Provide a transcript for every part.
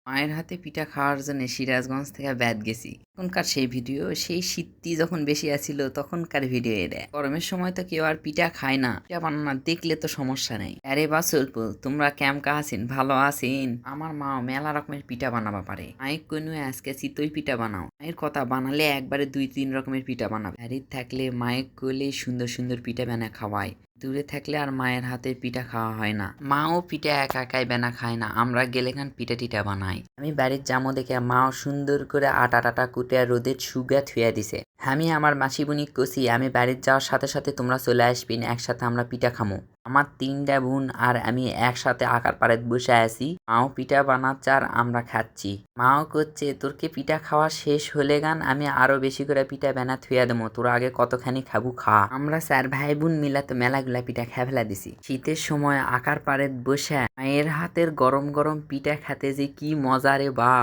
মায়ের হাতে পিঠা খাওয়ার জন্য সিরাজগঞ্জ থেকে ব্যাত গেছি। তখনকার সেই ভিডিও, সেই শীতটি যখন বেশি আছিল তখনকার ভিডিও এটা। গরমের সময় তো কেউ আর পিঠা খায় না, পিঠা বানানা দেখলে তো সমস্যা নেই। আরে বা সল্প, তোমরা কেমকা আছেন? ভালো আছেন? আমার মা মেলা রকমের পিঠা বানাবা পারে। মায়ের কোনো আজকে চিতই পিঠা বানাও, মায়ের কথা বানালে একবারে 2-3 রকমের পিঠা বানাবে। বাড়ির থাকলে মায়ের কোলে সুন্দর সুন্দর পিঠা বানা খাওয়ায়, দূরে থাকলে আর মায়ের হাতে পিঠা খাওয়া হয় না। মাও পিঠা একা একাই বানা খায় না, আমরা গেলে খান পিঠা টিঠা বানাই। আমি বাড়ির জামো দেখে মাও সুন্দর করে আটা টাটা কুটে রোদের শুগা থুয়া দিছে। আমি আমার মাসি বুনি কষি আমি বাড়ির যাওয়ার সাথে সাথে তোমরা চলে আসবিন, একসাথে আমরা পিঠা খামো। আমার 3টা বোন আর আমি একসাথে আকার পাড়েত বসে আছি। মাও পিঠা বানাচ্ছে আর আমরা খাচ্ছি। মাও করছে তোরকে পিঠা খাওয়া শেষ হলে গান আমি আরো বেশি করে পিঠা বানা থুয়া দেবো, তোরা আগে কতখানি খাবু খা। আমরা 4 ভাই বোন মিলা তো মেলাগুলা পিঠা খেয়ে ফেলা দিছি। শীতের সময় আকার পাড়েত বসে মায়ের হাতের গরম গরম পিঠা খেতে যে কি মজা রে বা,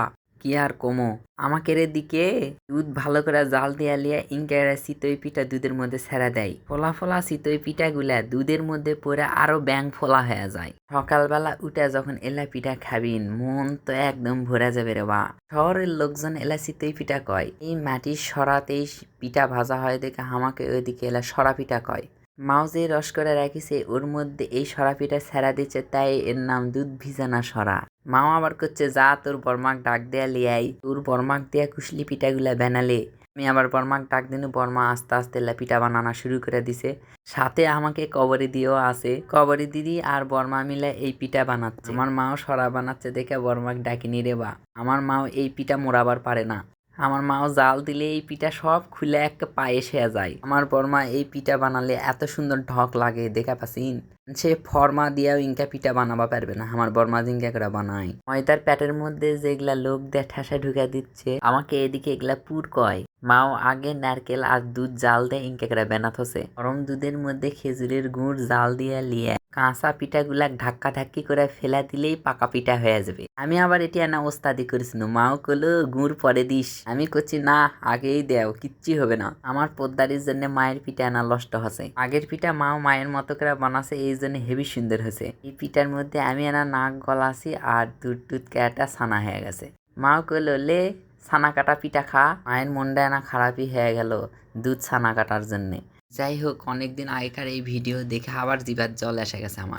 কি আর কমো। আমাকের দিকে দুধ ভালো করে জাল দিয়া লিয়া ইনকারা চিতই পিঠা দুধের মধ্যে ছেড়া দেয়। ফোলা ফোলা চিতই পিঠা গুলা দুধের মধ্যে পরে আরো ব্যাং ফোলা হয়ে যায়। সকালবেলা উঠে যখন এলা পিঠা খাবিন মন তো একদম ভরে যাবে রে বা। শহরের লোকজন এলা চিতই পিঠা কয়, এই মাটির সরাতেই পিঠা ভাজা হয় দেখে আমাকে ওইদিকে এলা সরা পিঠা কয়। মাও যে রস করে রাখিছে ওর মধ্যে এই সরা পিঠা ছেড়া দিচ্ছে, তাই এর নাম দুধ ভিজানা সরা। মাও আবার করছে যা তোর বর্মাক ডাক দেয়া লিয়াই, তোর বর্মাক দিয়া কুশলি পিঠাগুলা বানালে। আমি আবার বর্মাক ডাক দিনু, বর্মা আস্তে আস্তে পিঠা বানানো শুরু করে দিছে। সাথে আমাকে কবরি দিয়েও আছে। কবরি দিদি আর বর্মা মিলে এই পিঠা বানাচ্ছে। আমার মাও সরা বানাচ্ছে দেখে বর্মাক ডাকিনি রে বা। আমার মাও এই পিঠা মোড়াবার পারে না। আমার মাও জাল দিলে এই পিঠা সব খুলে একটা পায়ে এসে যায়। আমার বর্মা এই পিঠা বানালে এত সুন্দর ঢক লাগে দেখা পাসিন। সে ফর্মা দিয়েও ইনকা পিঠা বানাবা পারবে না, আমার বর্মা জিঙ্কা করে বানায়। ময়দার প্যাটের মধ্যে যেগুলা লোক দিয়ে ঠেসা ঢুকা দিচ্ছে, আমাকে এদিকে এগুলা পুর কয়। মাও আগে নারকেল আর দুধ জাল দিয়ে ইনকা করে বানাত হচ্ছে। গরম দুধের মধ্যে খেজুরের গুড় জাল দিয়ে লিয়ে কাঁচা পিঠাগুলা ধাক্কা ধাক্কি করে ফেলা দিলেই পাকা পিঠা হয়ে যাবে। আমি আবার এটি আনা ওস্তাদি করেছিল। মাও কলো গুড় পরে দিস, আমি করছি না আগেই দেও, কিচ্ছু হবে না। আমার পোদ্দারির জন্য মায়ের পিঠা আনা নষ্ট হচ্ছে। আগের পিঠা মাও মায়ের মতো করে বানাছে, এই জন্য হেভি সুন্দর হয়েছে। এই পিঠার মধ্যে আমি আনা নাক গলাছি আর দুধ টুধ কাটা ছানা হয়ে গেছে। মাও কলো লে ছানা কাটা পিঠা খা। মায়ের মনটা না খারাপই হয়ে গেল দুধ ছানা কাটার জন্যে। যাই হোক, অনেকদিন আগেকার এই ভিডিও দেখে আবার জিভার জল এসে গেছে আমার।